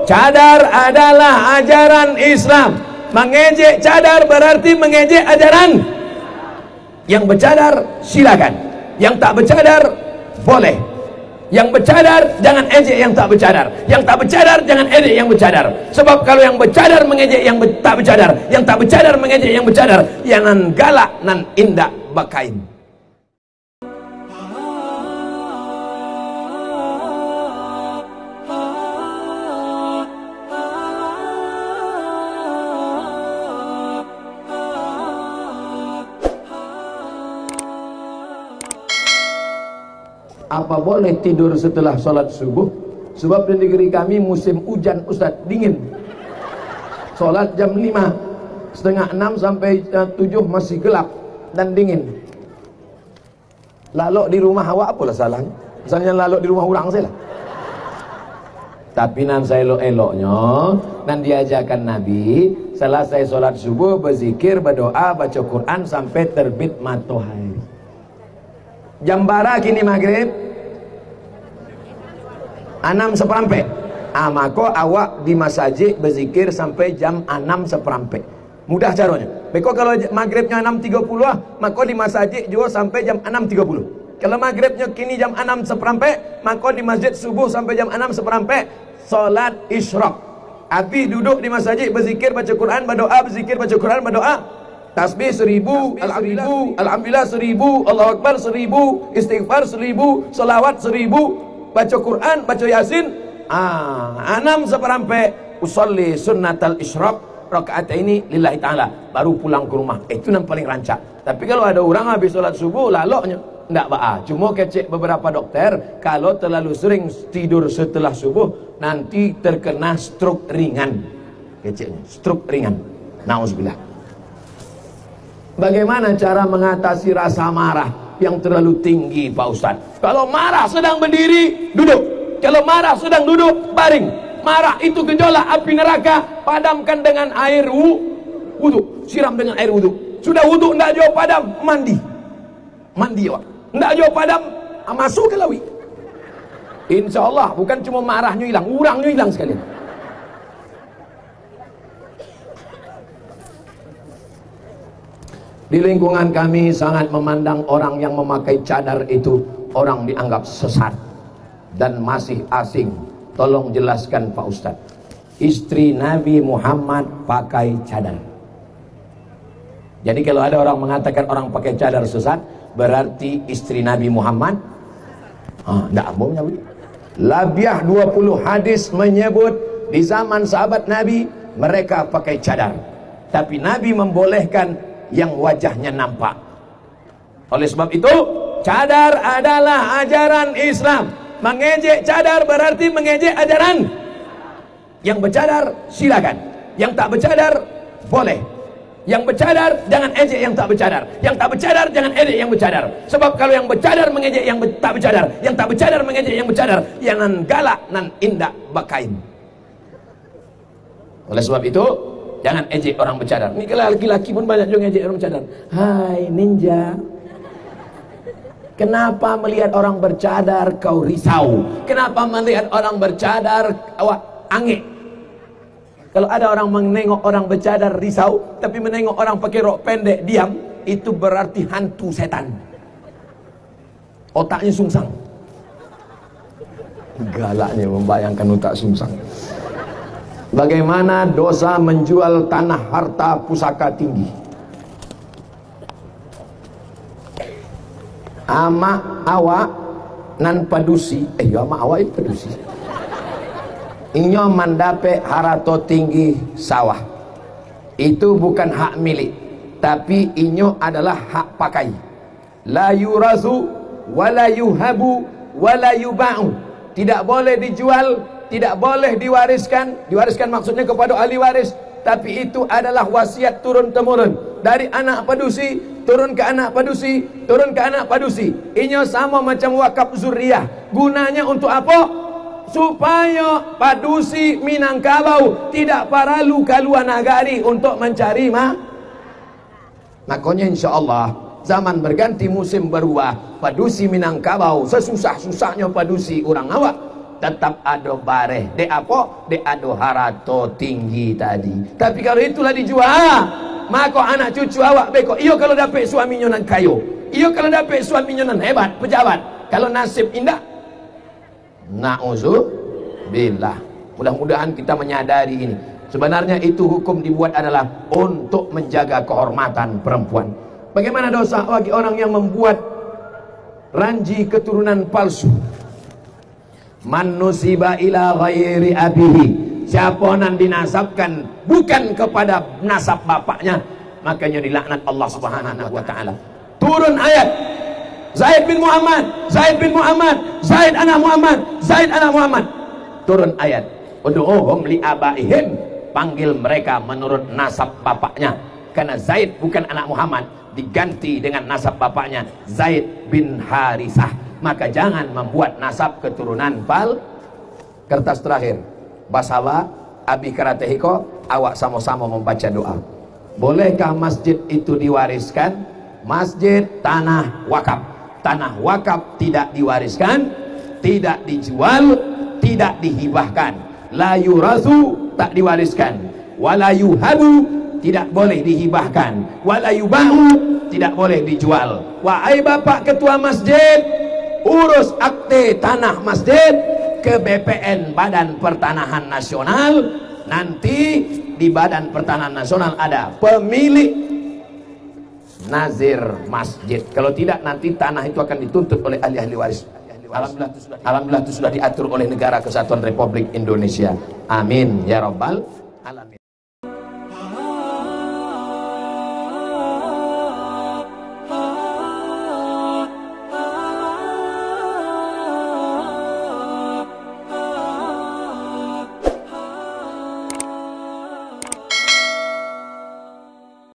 cadar adalah ajaran Islam. Mengejek cadar berarti mengejek ajaran. Yang bercadar silakan, yang tak bercadar boleh. Yang bercadar jangan ejek yang tak bercadar, yang tak bercadar jangan ejek yang bercadar. Sebab kalau yang bercadar mengejek yang tak bercadar, yang tak bercadar mengejek yang bercadar, yang nan galak nan indak bakain. Apa boleh tidur setelah sholat subuh? Sebab di negeri kami musim hujan Ustaz, dingin. Sholat jam 5, setengah 6 sampai 7 masih gelap dan dingin. Lalu di rumah awak apalah salahnya? Misalnya lalu di rumah orang saya lah. Tapi nan saya elok-eloknya, nan diajarkan Nabi, selesai sholat subuh berzikir, berdoa, baca Quran sampai terbit matahari. Jam bara kini maghrib 6:15. Maka awak di masjid berzikir sampai jam 6:15. Mudah caranya. Beko kalau maghribnya 6:30, maka di masjid juga sampai jam 6:30. Kalau maghribnya kini jam 6:15, maka di masjid subuh sampai jam 6:15 salat isyraq. Habis duduk di masjid berzikir, baca Quran, berdoa, berzikir, baca Quran, berdoa. Tasbih 1000, alhamdulillah 1000, Allahu Akbar 1000, istighfar 1000, salawat 1000, baca Quran, baca Yasin. 6:15 usolli sunnatal isyraq rakaat ini lillahi ta'ala, baru pulang ke rumah. Itu yang paling rancak. Tapi kalau ada orang habis sholat subuh laloknya ndak ba'a. Cuma kecek beberapa dokter, kalau terlalu sering tidur setelah subuh nanti terkena stroke ringan. Keceknya stroke ringan. Nauzubillah. Bagaimana cara mengatasi rasa marah yang terlalu tinggi, Pak Ustadz? Kalau marah sedang berdiri, duduk. Kalau marah sedang duduk, baring. Marah itu gejolak api neraka, padamkan dengan air wudu. Siram dengan air wudu. Sudah wudu tidak jauh padam, mandi. Mandi ya, tidak jauh padam, masuk ke lawi. Insya Allah bukan cuma marahnya hilang, urangnya hilang sekalian. Di lingkungan kami sangat memandang orang yang memakai cadar itu orang dianggap sesat dan masih asing. Tolong jelaskan Pak Ustadz. Istri Nabi Muhammad pakai cadar. Jadi kalau ada orang mengatakan orang pakai cadar sesat, berarti istri Nabi Muhammad tidak bohongnya. Labiah 20 hadis menyebut di zaman sahabat Nabi mereka pakai cadar. Tapi Nabi membolehkan yang wajahnya nampak. Oleh sebab itu, cadar adalah ajaran Islam. Mengejek cadar berarti mengejek ajaran. Yang bercadar silakan, yang tak bercadar boleh. Yang bercadar jangan ejek yang tak bercadar, yang tak bercadar jangan ejek yang bercadar. Sebab kalau yang bercadar mengejek yang tak bercadar, yang tak bercadar mengejek yang bercadar, yang nan galak nan indak bakain. Oleh sebab itu, jangan ejek orang bercadar. Ini kalau laki-laki pun banyak juga ejek orang bercadar. Hai ninja, kenapa melihat orang bercadar kau risau? Kenapa melihat orang bercadar awak angin? Kalau ada orang menengok orang bercadar risau, tapi menengok orang pakai rok pendek diam, itu berarti hantu setan. Otaknya sungsang. Galaknya membayangkan otak sungsang. Bagaimana dosa menjual tanah harta pusaka tinggi? Ama awak nan padusi, ama awak itu padusi. Inyo mandape harato tinggi sawah. Itu bukan hak milik, tapi inyo adalah hak pakai. La yurasu wala yuhabu wala yuba'u. Tidak boleh dijual, tidak boleh diwariskan. Diwariskan maksudnya kepada ahli waris, tapi itu adalah wasiat turun temurun dari anak padusi turun ke anak padusi, turun ke anak padusi. Inyo sama macam wakaf zuriyah. Gunanya untuk apa? Supaya padusi Minangkabau tidak paralu kaluan nagari untuk mencari makanya insya Allah zaman berganti, musim berubah. Padusi Minangkabau sesusah-susahnya padusi orang awak tetap ada bareh. Dek apa? Dek ada harato tinggi tadi. Tapi kalau itulah dijual, maka anak cucu awak beko. Iyo kalau dapat suaminya nan kayu. Iyo kalau dapat suaminya nan hebat, pejabat. Kalau nasib indah, na'udzubillah. Mudah-mudahan kita menyadari ini. Sebenarnya itu hukum dibuat adalah untuk menjaga kehormatan perempuan. Bagaimana dosa bagi orang yang membuat ranji keturunan palsu? Man nusiba ila ghairi abihi, siapa nan dinasabkan bukan kepada nasab bapaknya, makanya dilaknat Allah Subhanahu wa taala. Turun ayat Zaid bin Muhammad, Zaid bin Muhammad, Zaid anak Muhammad, Zaid anak Muhammad. Turun ayat ud'uhum li abaihim, panggil mereka menurut nasab bapaknya. Karena Zaid bukan anak Muhammad, diganti dengan nasab bapaknya Zaid bin Harisah. Maka jangan membuat nasab keturunan pal. Kertas terakhir, Basala Abi Karatehiko, awak sama-sama membaca doa. Bolehkah masjid itu diwariskan? Masjid tanah wakaf. Tanah wakaf tidak diwariskan, tidak dijual, tidak dihibahkan. La yurasu, tak diwariskan. Wala yuhabu, tidak boleh dihibahkan. Wala yubahu, tidak boleh dijual. Wahai bapak ketua masjid, urus akte tanah masjid ke BPN, Badan Pertanahan Nasional. Nanti di Badan Pertanahan Nasional ada pemilik nazir masjid. Kalau tidak, nanti tanah itu akan dituntut oleh ahli-ahli waris. Alhamdulillah itu sudah diatur oleh Negara Kesatuan Republik Indonesia. Amin ya rabbal alamin.